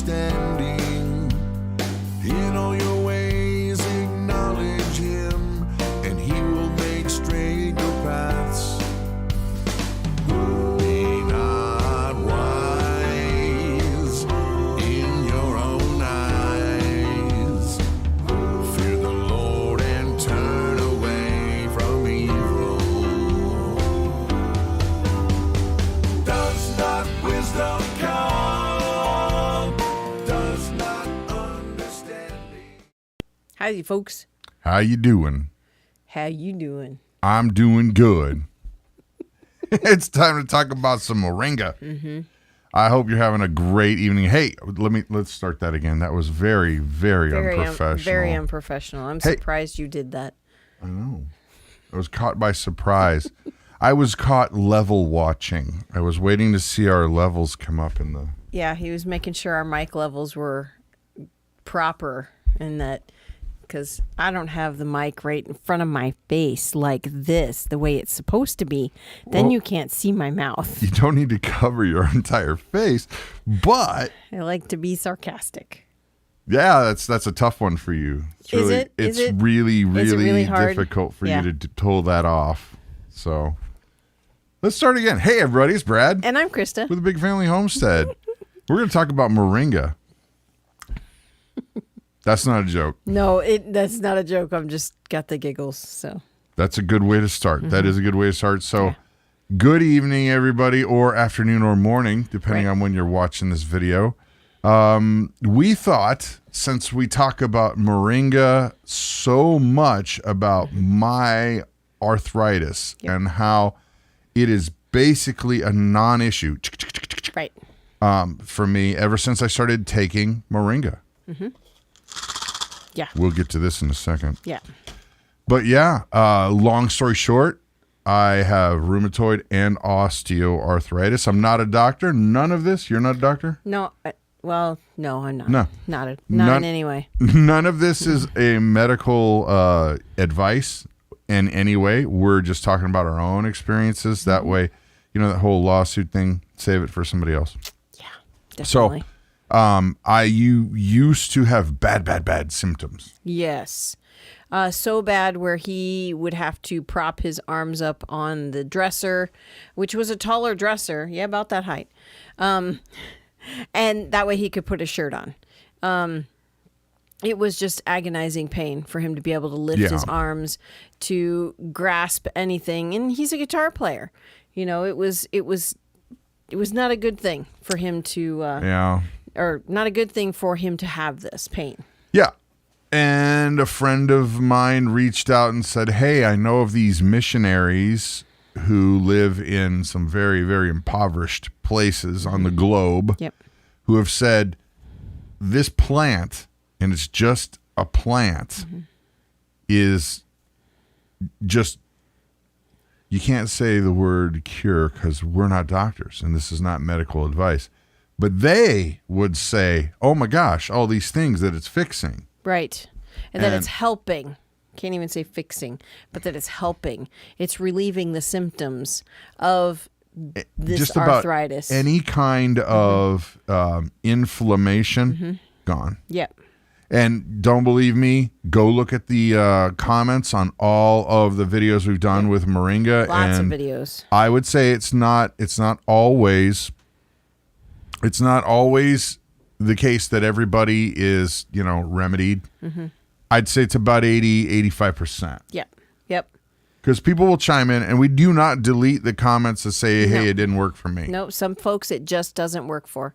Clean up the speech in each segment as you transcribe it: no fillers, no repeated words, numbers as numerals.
understanding. In all your ways acknowledge him, and he will make straight your paths. Be not wise in your own eyes. Fear the Lord and turn away from evil. Does not wisdom come? Does not understanding? Howdy, folks. How you doing? How you doing? I'm doing good. It's time to talk about some moringa. Mm-hmm. I hope you're having a great evening. Hey, let's start that again. That was very, very unprofessional. Very unprofessional. I'm surprised you did that. I know. I was caught by surprise. I was caught level watching. I was waiting to see our levels come up in the... Yeah, he was making sure our mic levels were proper and that, because I don't have the mic right in front of my face like this, the way it's supposed to be. Then Well, you can't see my mouth. You don't need to cover your entire face, but... I like to be sarcastic. Yeah, that's a tough one for you. It's Is it? It's Is it? really, Is it really hard? difficult for Yeah. you to pull that off. So let's start again. Hey, everybody, it's Brad And I'm Christa. with the Big Family Homestead. We're going to talk about moringa. That's not a joke. No, that's not a joke. I'm just got the giggles. So That's a good way to start. Mm-hmm. That is a good way to start. So good evening, everybody, or afternoon or morning, depending Right. on when you're watching this video. We thought, since we talk about moringa so much about my arthritis and how it is basically a non-issue right. for me ever since I started taking moringa. Yeah. We'll get to this in a second. Yeah. But yeah, long story short, I have rheumatoid and osteoarthritis. I'm not a doctor. None of this. You're not a doctor? No. Well, no, I'm not. No. Not None- in any way. None of this is a medical advice in any way. We're just talking about our own experiences. That way, you know, that whole lawsuit thing, save it for somebody else. Yeah. Definitely. You used to have bad symptoms. Yes. So bad where he would have to prop his arms up on the dresser, which was a taller dresser. Yeah, about that height. And that way he could put a shirt on. It was just agonizing pain for him to be able to lift his arms, to grasp anything. And he's a guitar player. You know, it was not a good thing for him to, or not a good thing for him to have this pain. Yeah. And a friend of mine reached out and said, hey, I know of these missionaries who live in some very, very impoverished places on the globe who have said this plant, and it's just a plant, is just, you can't say the word cure because we're not doctors and this is not medical advice. But they would say, oh my gosh, all these things that it's fixing. Right. And that it's helping. Can't even say fixing, but that it's helping. It's relieving the symptoms of this Just arthritis. about any kind of inflammation, gone. Yep. And don't believe me, go look at the comments on all of the videos we've done with moringa. Lots and of videos. I would say it's not always the case that everybody is, remedied. I'd say it's about 85%. Yep. Yep. Because people will chime in, and we do not delete the comments that say, hey, it didn't work for me. No, some folks it just doesn't work for.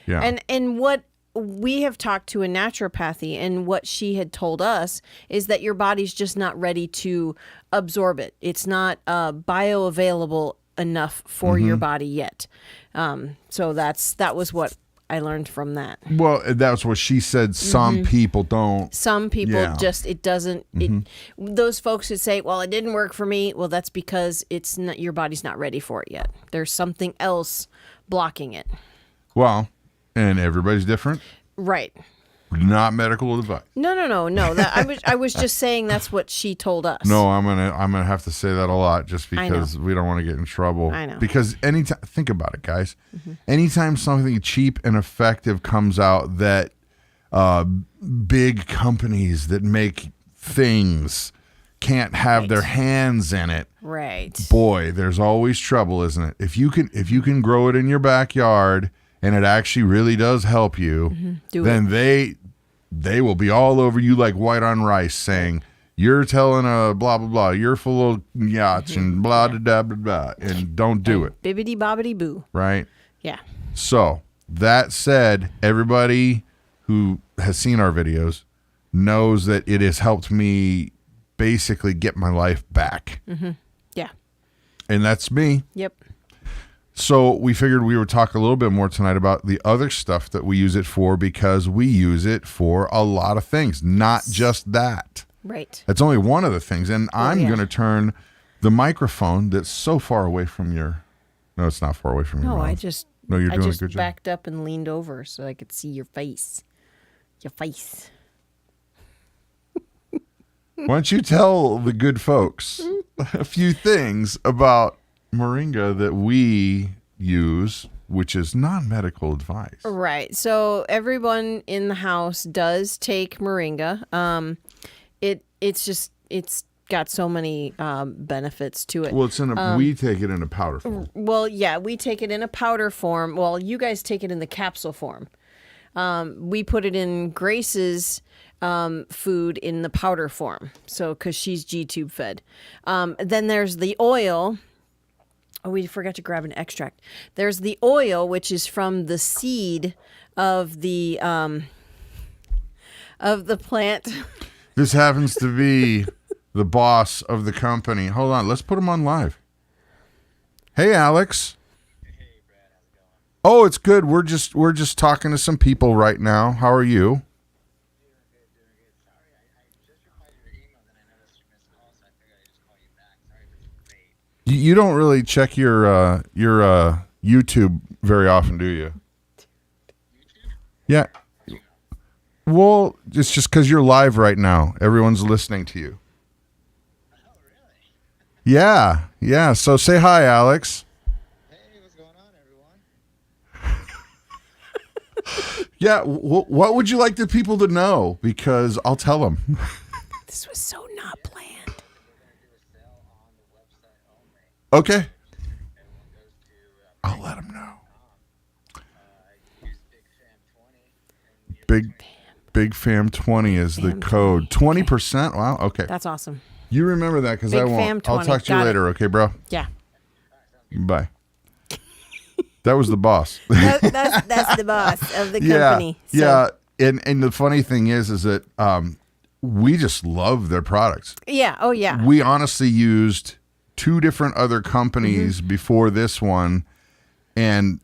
Yeah. And what we have talked to in naturopathy, and what she had told us is that your body's just not ready to absorb it. It's not bioavailable enough for your body yet. So that was what I learned from that. Well, that's what she said. Some people don't. Some people just, it doesn't, those folks who say, well, it didn't work for me. Well, that's because it's not, your body's not ready for it yet. There's something else blocking it. Well, and everybody's different. Right. Not medical advice. No. I was just saying that's what she told us. No, I'm gonna have to say that a lot just because we don't want to get in trouble. I know. Because anytime, think about it, guys. Anytime something cheap and effective comes out that big companies that make things can't have their hands in it. Right. Boy, there's always trouble, isn't it? If you can grow it in your backyard and it actually really does help you, then they will be all over you like white on rice saying, you're telling a blah, blah, blah. You're full of yachts and blah, blah, blah, blah, blah, and don't do it. Bibbidi bobbidi boo. Right? Yeah. So, that said, everybody who has seen our videos knows that it has helped me basically get my life back. Yeah. And that's me. Yep. So we figured we would talk a little bit more tonight about the other stuff that we use it for, because we use it for a lot of things, not just that. Right. That's only one of the things. And I'm going to turn the microphone that's so far away from your... No, it's not far away from your No, mouth. No, you're I doing just a good job. backed up and leaned over so I could see your face. Your face. Why don't you tell the good folks a few things about Moringa that we use, which is non-medical advice. Right. So everyone in the house does take Moringa. It's got so many benefits to it. Well, it's in a we take it in a powder form. Well, yeah, we take it in a powder form. Well, you guys take it in the capsule form. We put it in Grace's food in the powder form. So, because she's G-tube fed. Then there's the oil. Oh, we forgot to grab an extract. There's the oil, which is from the seed of the plant. This happens to be the boss of the company. Hold on, let's put him on live. Hey, Alex. Hey, Brad, how's it going? Oh, it's good. We're just talking to some people right now. How are you? Doing good. Sorry, I just replied to your email, then I noticed you missed call, so I figured I'd just call you back. Sorry for being late. You don't really check your YouTube very often, do you? YouTube? Yeah. Well, it's just because you're live right now. Everyone's listening to you. Oh, really? Yeah. So say hi, Alex. Hey, what's going on, everyone? Yeah. What would you like the people to know? Because I'll tell them. This was so not planned. We're going to do a sale on the website only. Okay. Everyone goes to I'll let them know. use Big Fam 20. And Big Fam 20 is the Fam code. 20. 20%? Wow. Okay. That's awesome. You remember that because Big I won't. Fam I'll 20. talk to you Got it. later. Okay, bro? Yeah. Bye. That was the boss. That's the boss of the company. Yeah. And the funny thing is that we just love their products. Yeah. Oh, yeah. We honestly used 2 different other companies before this one, and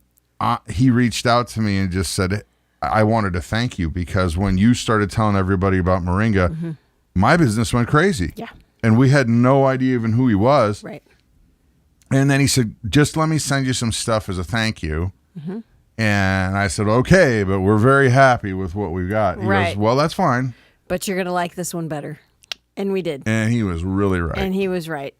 he reached out to me and just said, I wanted to thank you, because when you started telling everybody about Moringa, my business went crazy. Yeah. And we had no idea even who he was. Right. And then he said, just let me send you some stuff as a thank you. And I said, okay, but we're very happy with what we got. He Right. goes, well, that's fine. But you're going to like this one better. And we did. And he was really right. And he was right.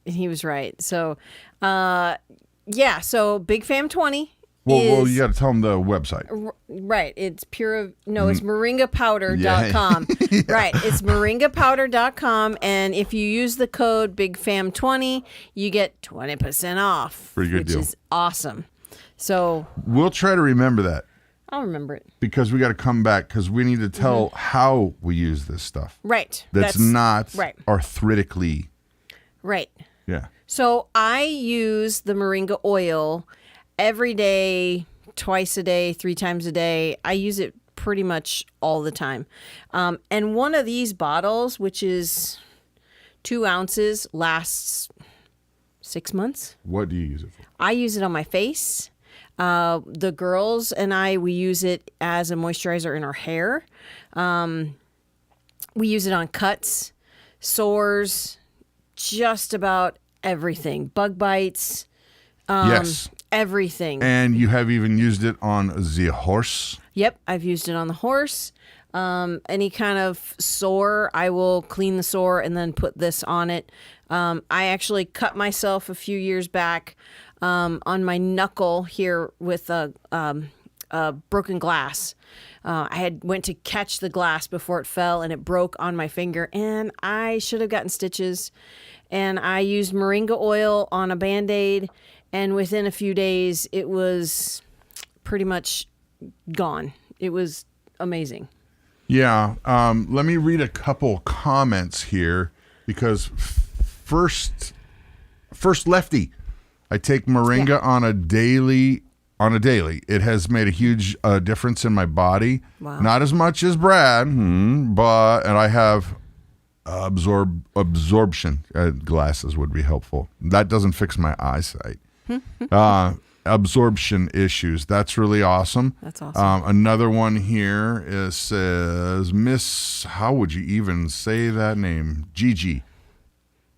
So, so Big Fam 20 well, is... you got to tell him the website. Right. It's it's moringapowder.com. Yeah. Right. It's moringapowder.com. And if you use the code BigFam20, you get 20% off. Pretty good deal. Which is awesome. So We'll try to remember that, I'll remember it. because we got to come back, because we need to tell how we use this stuff. Right. That's not right. arthritically. Right. Yeah. So I use the moringa oil every day, twice a day, 3 times a day. I use it pretty much all the time. And one of these bottles, which is 2 ounces, lasts 6 months. What do you use it for? I use it on my face. The girls and we use it as a moisturizer in our hair. We use it on cuts, sores, just about everything. Bug bites. Yes. Everything. And you have even used it on the horse. Yep, I've used it on the horse. Any kind of sore, I will clean the sore and then put this on it. I actually cut myself a few years back on my knuckle here with a broken glass. I had went to catch the glass before it fell and it broke on my finger, and I should have gotten stitches. And I used moringa oil on a Band-Aid, and within a few days it was pretty much gone. It was amazing. Yeah. Let me read a couple comments here because first Lefty, I take moringa on a daily. It has made a huge difference in my body. Wow. Not as much as Brad, and I have absorption. Glasses would be helpful. That doesn't fix my eyesight. Absorption issues. That's really awesome. That's awesome. Another one here says Miss. How would you even say that name? Gigi.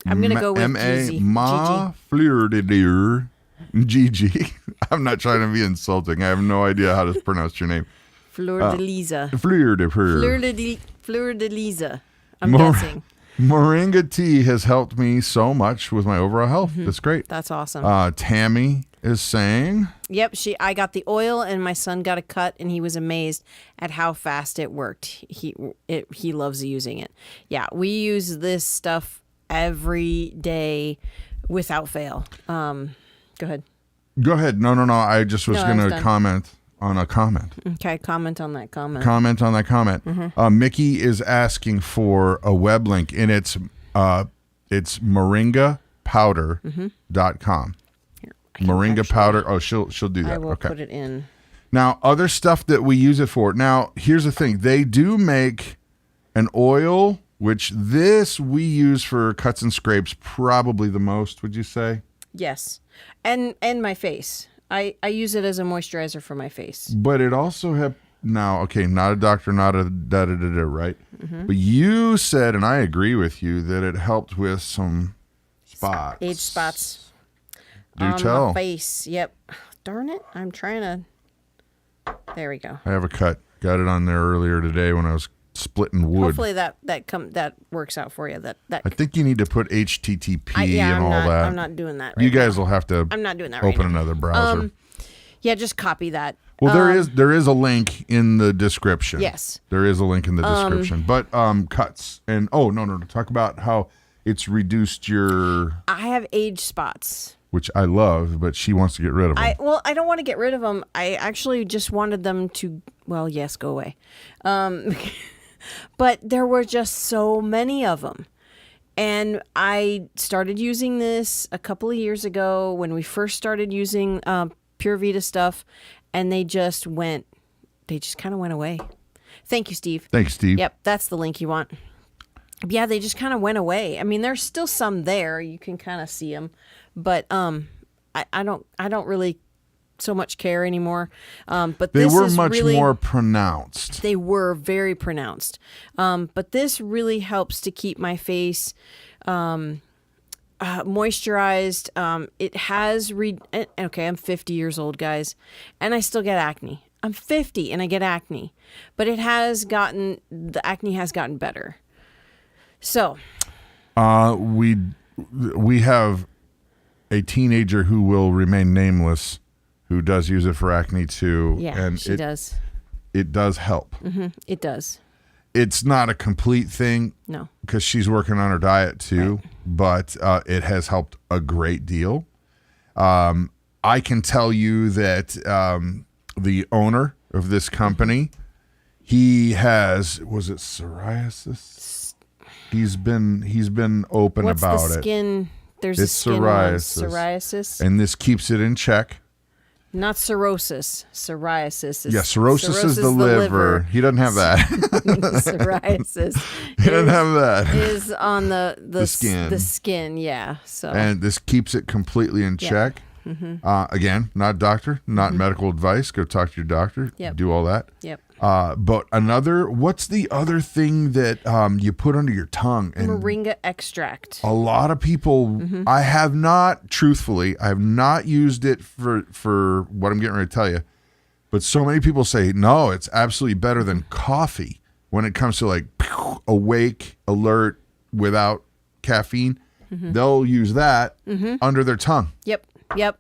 I'm gonna go with M.A. Gigi. Ma Fleur de Deer. Gigi. I'm not trying to be insulting. I have no idea how to pronounce your name. Fleur de Lisa. Fleur de Fleur de Lisa. I'm guessing. Moringa tea has helped me so much with my overall health. That's great. That's awesome. Tammy is saying. Yep, I got the oil and my son got a cut and he was amazed at how fast it worked. He loves using it. Yeah, we use this stuff every day without fail. Go ahead. Go ahead. No. I just was going to comment on a comment. Okay, comment on that comment. Comment on that comment. Mickey is asking for a web link, and it's moringapowder.com. Moringa powder. Oh, she'll do that. I will okay. put it in. Now, other stuff that we use it for. Now, here's the thing. They do make an oil, which this we use for cuts and scrapes probably the most, would you say? Yes. And my face. I use it as a moisturizer for my face. But it also have now, okay, not a doctor, not a da-da-da-da, right? But you said, and I agree with you, that it helped with some spots. Age spots. Do on tell. my face. Yep. Darn it. I'm trying to. There we go. I have a cut. Got it on there earlier today when I was splitting wood. Hopefully that works out for you. That I think you need to put HTTP I'm all not, that. I'm not doing that right You guys will have to I'm not doing that right open now. another browser. Yeah, just copy that. Well, there is a link in the description. Yes. There is a link in the description. But cuts and no. Talk about how it's reduced your, I have age spots. which I love, but she wants to get rid of them. I don't want to get rid of them. I actually just wanted them to, go away. But there were just so many of them. And I started using this a couple of years ago when we first started using Pure Vita stuff, and they just kind of went away. Thank you, Steve. Thanks, Steve. Yep, that's the link you want. Yeah, they just kind of went away. I mean, there's still some there. You can kind of see them, but I don't really so much care anymore. But They this were is much really, more pronounced. They were very pronounced. But this really helps to keep my face moisturized. It has okay, I'm 50 years old, guys, and I still get acne. I'm 50 and I get acne, but the acne has gotten better. So, we have a teenager who will remain nameless, who does use it for acne too. yeah, and she does. It does help. It does. It's not a complete thing. No. Because she's working on her diet too, Right. but it has helped a great deal. I can tell you that the owner of this company, he has, was it psoriasis? He's been open What's about the it. skin? There's a It's skin one. psoriasis. Psoriasis. And this keeps it in check. Not cirrhosis. Psoriasis is. Yeah, cirrhosis is the liver. He doesn't have that. Psoriasis. He doesn't have that. Is on the skin. The skin, yeah. So. And this keeps it completely in check. Again, not doctor, not medical advice. Go talk to your doctor. Yep. Do all that. Yep. But what's the other thing that you put under your tongue? And Moringa extract. a lot of people, I have not used it for what I'm getting ready to tell you. But so many people say, no, it's absolutely better than coffee. when it comes to like awake, alert, without caffeine, they'll use that under their tongue. Yep.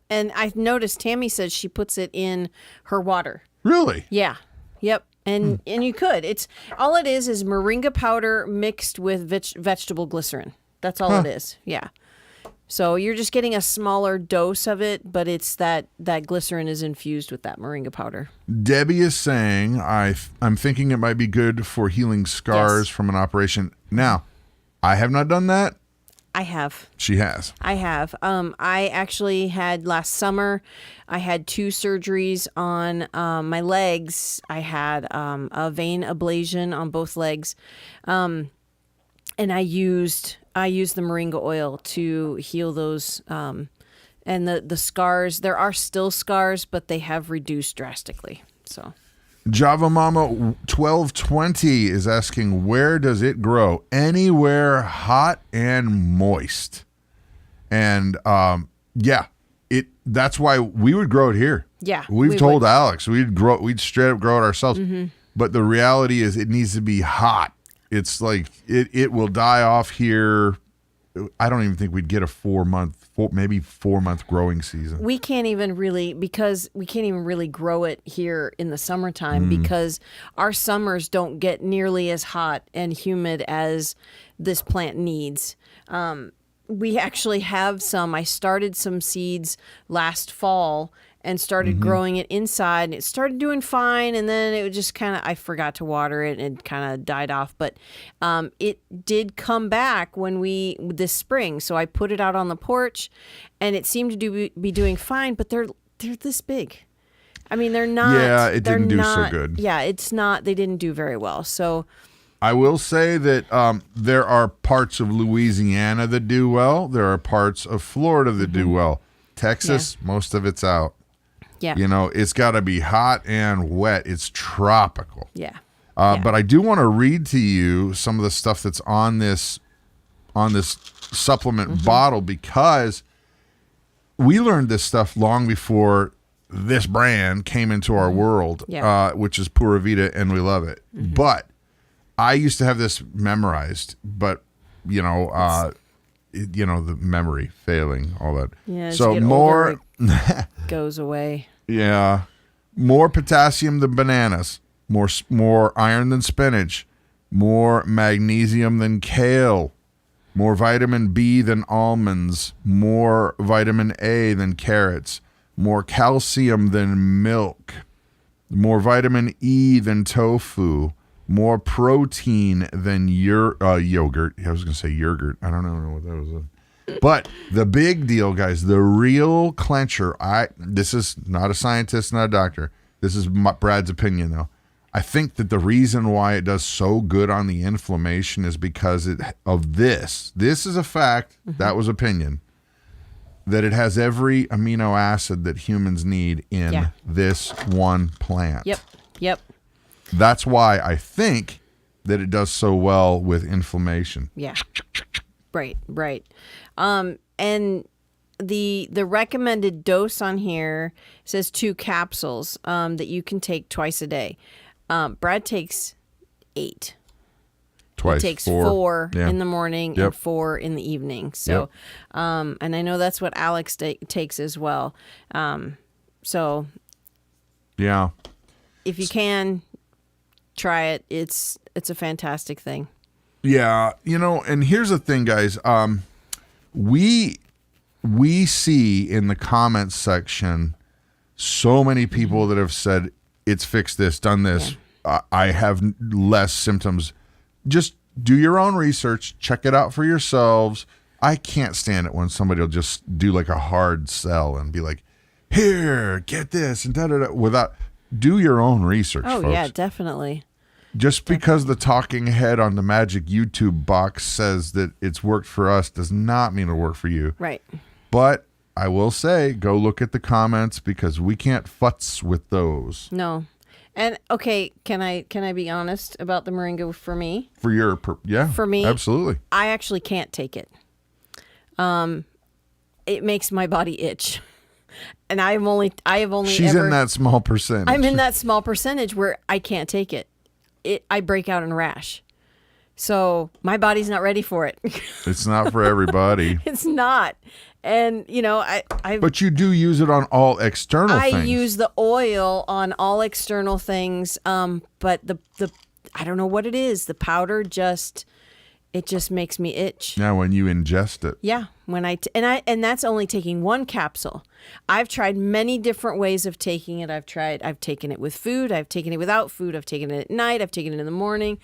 And I've noticed Tammy says she puts it in her water. Really? Yeah. Yep. And you could. It's all it is moringa powder mixed with vegetable glycerin. That's all it is. Yeah. So you're just getting a smaller dose of it, but it's that glycerin is infused with that moringa powder. Debbie is saying, I'm thinking it might be good for healing scars from an operation. Now, I have not done that. I have. She has. I have. I actually had last summer, I had 2 surgeries on my legs. I had a vein ablation on both legs. And I used the moringa oil to heal those. And the scars, there are still scars, but they have reduced drastically. So Java Mama 1220 is asking, where does it grow? Anywhere hot and moist. And that's why we would grow it here. Yeah. We've told Alex we'd straight up grow it ourselves. But the reality is it needs to be hot. It's like it will die off here. I don't even think we'd get a 4 month growing season. We can't even really grow it here in the summertime because our summers don't get nearly as hot and humid as this plant needs. We actually have some. I started some seeds last fall and started growing it inside, and it started doing fine, and then it would just I forgot to water it, and it kind of died off. But it did come back this spring, so I put it out on the porch, and it seemed to be doing fine, but they're this big. I mean, they're not. Yeah, it didn't do so good. Yeah, it's not. They didn't do very well. So I will say that there are parts of Louisiana that do well. There are parts of Florida that do well. Texas, most of it's out. Yeah. You know, it's got to be hot and wet. It's tropical. Yeah. But I do want to read to you some of the stuff that's on this supplement bottle, because we learned this stuff long before this brand came into our world, which is Pura Vida, and we love it. But I used to have this memorized, but the memory failing, all that. Yeah. So more goes away. Yeah. More potassium than bananas, more iron than spinach, more magnesium than kale, more vitamin B than almonds, more vitamin A than carrots, more calcium than milk, more vitamin E than tofu, more protein than yogurt. I was going to say yogurt. I don't know what that was. But the big deal, guys, the real clincher, this is not a scientist, not a doctor. This is Brad's opinion, though. I think that the reason why it does so good on the inflammation is because of this. This is a fact. That was opinion. That it has every amino acid that humans need in this one plant. Yep. That's why I think that it does so well with inflammation. Yeah. Right. And the recommended dose on here says 2 capsules that you can take twice a day. Brad takes 8. Twice. He takes 4 in the morning Yep. and 4 in the evening. So, and I know that's what Alex takes as well. So, yeah, if you can try it, it's a fantastic thing. Yeah, and here's the thing, guys. We see in the comments section so many people that have said it's fixed this, done this. I have less symptoms. Just do your own research, check it out for yourselves. I can't stand it when somebody will just do like a hard sell and be like, "Here, get this," and without do your own research. Oh, folks. yeah, definitely. Just because the talking head on the magic YouTube box says that it's worked for us does not mean it'll work for you. Right. But I will say, go look at the comments, because we can't futz with those. No. And okay, can I be honest about the moringa for me? For me, absolutely. I actually can't take it. It makes my body itch. And I have only She's in that small percentage. I'm in that small percentage where I can't take it. I break out in a rash. So my body's not ready for it. It's not for everybody. It's not. And, you know, But you do use it on all external things. I use the oil on all external things, but the I don't know what it is. The powder just makes me itch. Yeah, when you ingest it. Yeah, when and that's only taking one capsule. I've tried many different ways of taking it. I've taken it with food. I've taken it without food. I've taken it at night. I've taken it in the morning.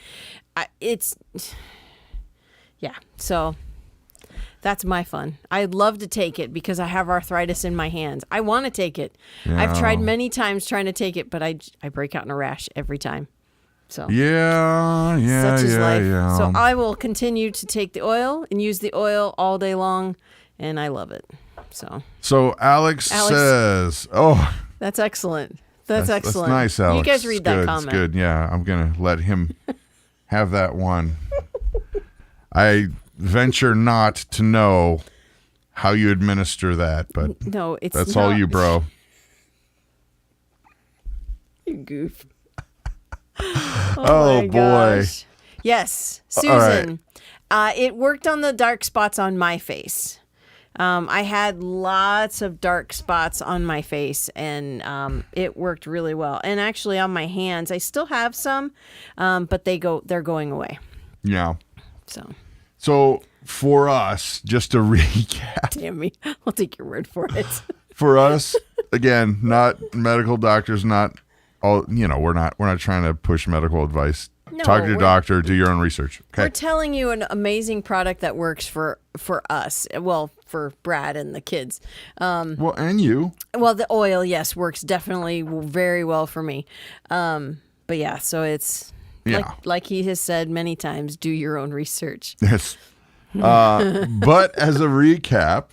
So that's my fun. I'd love to take it because I have arthritis in my hands. I want to take it. Yeah. I've tried many times trying to take it, but I break out in a rash every time. So Yeah. such is life. So I will continue to take the oil and use the oil all day long, and I love it. So Alex says, "Oh, that's excellent. That's excellent. That's nice, Alex. You guys read that comment. It's good. Yeah, I'm gonna let him have that one. I venture not to know how you administer that, but no, that's all you, bro. You goof. Oh my boy. Gosh. Yes, Susan. All right. It worked on the dark spots on my face. I had lots of dark spots on my face, and it worked really well. And actually, on my hands, I still have some, but they're going away. Yeah. So for us, just to recap. damn me, I'll take your word for it. For us, again, not medical doctors, not all. We're not trying to push medical advice. No, Talk to your doctor. Do your own research. Okay. We're telling you an amazing product that works for us. Well, for Brad and the kids. Well, and you. Well, the oil, yes, works definitely very well for me. But yeah, so it's like he has said many times, do your own research. Yes. But as a recap,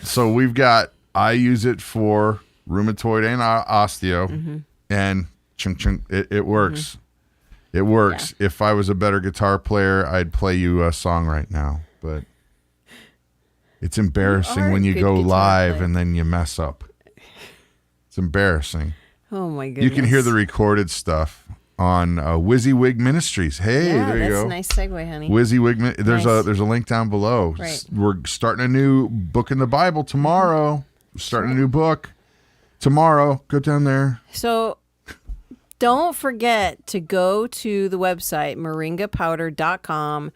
so we've got, I use it for rheumatoid and osteo, and it works. Mm-hmm. It works. Yeah. If I was a better guitar player, I'd play you a song right now, but it's embarrassing when you go live and then you mess up. It's embarrassing. Oh my goodness. You can hear the recorded stuff on WYSIWYG Ministries. Hey, there you go. That's a nice segue, honey. WYSIWYG. There's Nice. there's a link down below. Right. We're starting a new book in the Bible tomorrow. We're starting a new book tomorrow. Go down there. So don't forget to go to the website, moringapowder.com.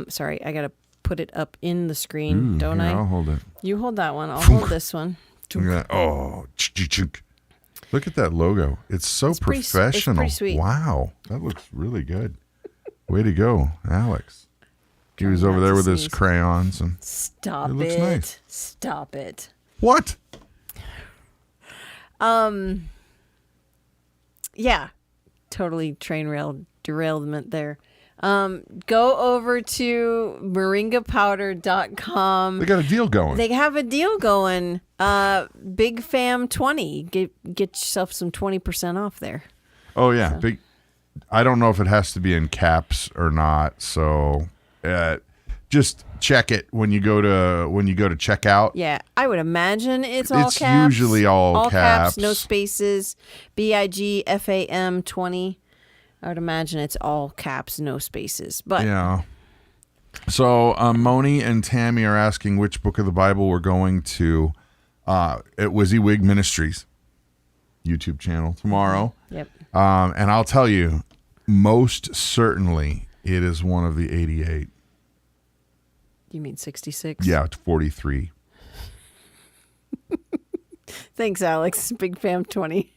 Sorry, I got to put it up in the screen, don't Here, I? I'll hold it. You hold that one. I'll hold this one. Look at that. Oh, look at that logo. It's so professional. It's pretty sweet. Wow. That looks really good. Way to go, Alex. He was over there with his crayons. And Stop it. looks nice. Stop it. What? Yeah, totally derailment there. Go over to moringapowder.com. They got a deal going. They have a deal going. Big Fam 20. Get yourself some 20% off there. Oh yeah, big. I don't know if it has to be in caps or not. So, just check it when you go to checkout. Yeah, I would imagine it's all It's caps. usually all caps. no spaces. BIGFAM 20. I would imagine it's all caps, no spaces. But Yeah. So Moni and Tammy are asking which book of the Bible we're going to at WYSIWYG Ministries YouTube channel tomorrow. Yep. And I'll tell you, most certainly it is one of the 88. You mean 66? Yeah, it's 43. Thanks, Alex. Big Fam 20.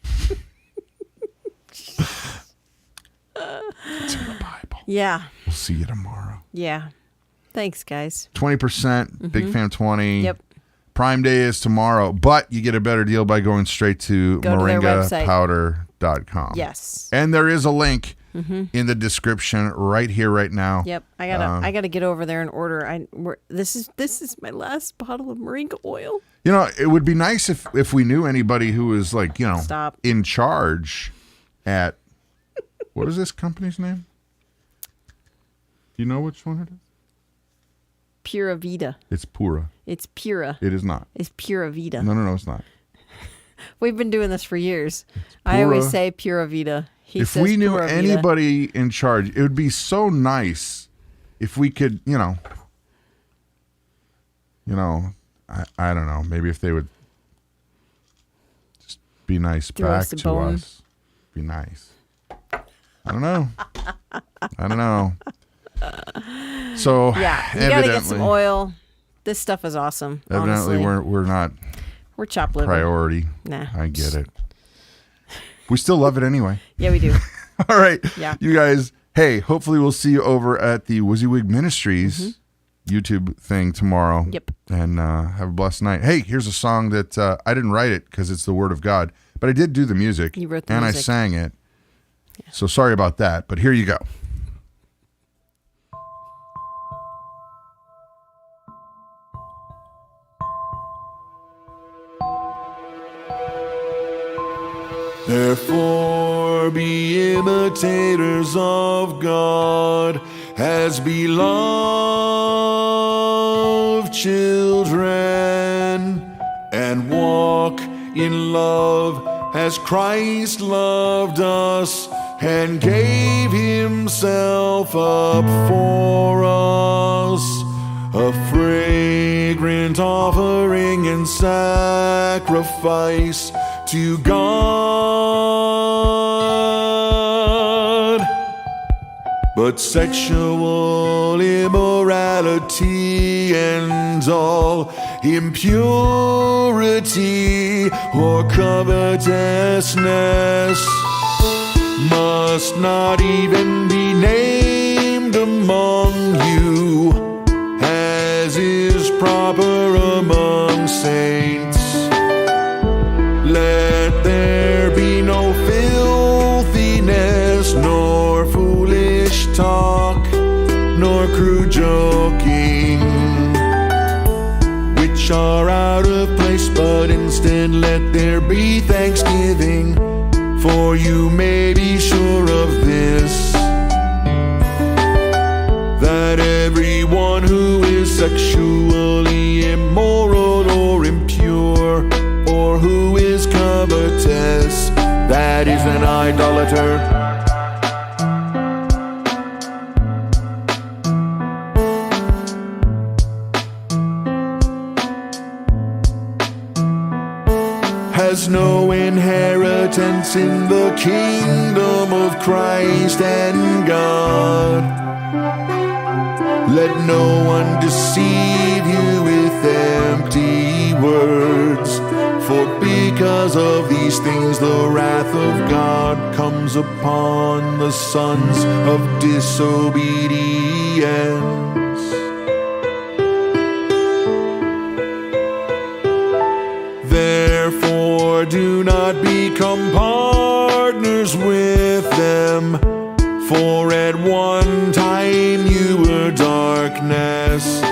It's in the Bible. Yeah. We'll see you tomorrow. Yeah. Thanks, guys. 20%, Big Fam 20. Yep. Prime Day is tomorrow, but you get a better deal by going straight to Go to their website. moringapowder.com. Yes. And there is a link in the description right here, right now. Yep. I gotta get over there and order. This is my last bottle of moringa oil. You know, it would be nice if we knew anybody who was like, Stop. in charge at, what is this company's name? Do you know which one it is? Pura Vida. It's Pura. It's Pura. It is not. It's Pura Vida. No, it's not. We've been doing this for years. I always say Pura Vida If we knew anybody in charge, it would be so nice if we could, I don't know, maybe if they would just be nice back to us. Be nice. I don't know. So yeah, you gotta get some oil. This stuff is awesome. Evidently, honestly. we're chopped liver. Priority. Nah, I get it. We still love it anyway. Yeah, we do. All right, yeah, you guys. Hey, hopefully we'll see you over at the WYSIWYG Ministries YouTube thing tomorrow. Yep. And have a blessed night. Hey, here's a song that I didn't write it because it's the Word of God, but I did do the music. You wrote the music. And I sang it. Yeah. So sorry about that, but here you go. Therefore be imitators of God as beloved children, and walk in love as Christ loved us and gave himself up for us, a fragrant offering and sacrifice to God. But sexual immorality and all impurity or covetousness must not even be named among you, as is proper among saints. Let there be no filthiness, nor foolish talk, nor crude joking, which are out of place, but instead let there be thanksgiving. For you may be sure of this, that everyone who is sexually immoral or impure, or who is covetous, that is an idolater. Has no inheritance in the kingdom of Christ and God. Let no one deceive you with empty words, for because of these things the wrath of God comes upon the sons of disobedience. Therefore do not become partners with them, for at one time you were darkness,